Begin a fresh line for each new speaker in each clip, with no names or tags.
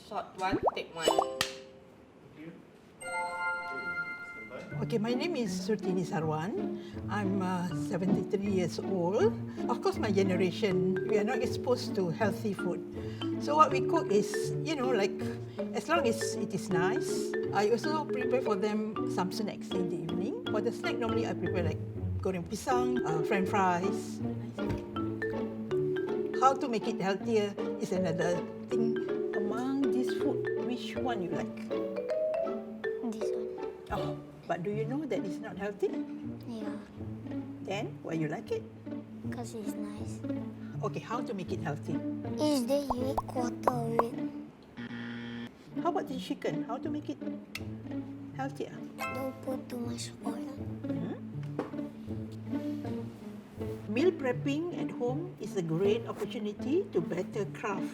Short one, take one.
Okay, my name is Surtini and I'm 73 years old. Of course, my generation, we are not exposed to healthy food. So what we cook is, like, as long as it is nice. I also prepare for them some snacks in the evening. For the snack, normally I prepare like goreng pisang, french fries. How to make it healthier is another thing. Among this food, which one you like?
This one.
Oh, but do you know that it's not healthy?
Yeah,
Then why you like it?
because it's nice.
Okay, how to make it healthy?
Each day you eat quarter of it.
How about the chicken? How to make it healthier?
Don't put too much oil.
Meal prepping at home is a great opportunity to better craft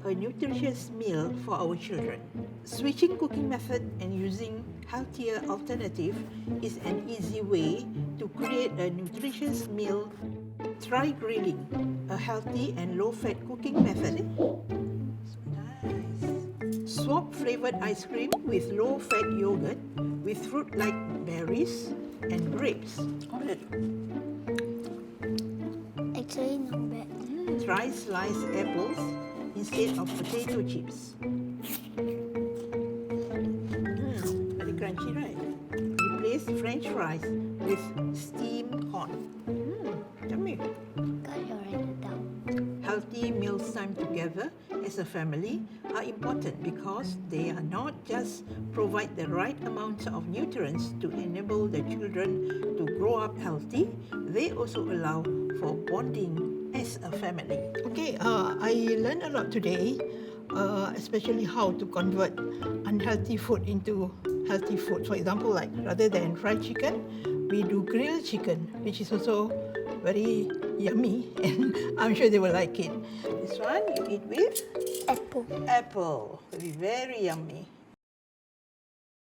a nutritious meal for our children. Switching cooking method and using healthier alternative is an easy way to create a nutritious meal. Try grilling, a healthy and low-fat cooking method. So nice. Swap flavored ice cream with low-fat yogurt with fruit like berries and grapes.
Actually, not bad.
Try sliced apples instead of potato chips. Very crunchy, right? Replace French fries with steamed corn. Yummy.
Got your write down.
Healthy meals time together as a family are important because they are not just provide the right amount of nutrients to enable the children to grow up healthy, they also allow for bonding as a family. Okay, I learned a lot today, especially how to convert unhealthy food into healthy food. For example, like rather than fried chicken, we do grilled chicken, which is also very yummy, and I'm sure they will like it. This one you eat with
Apple.
apple. Will be very yummy.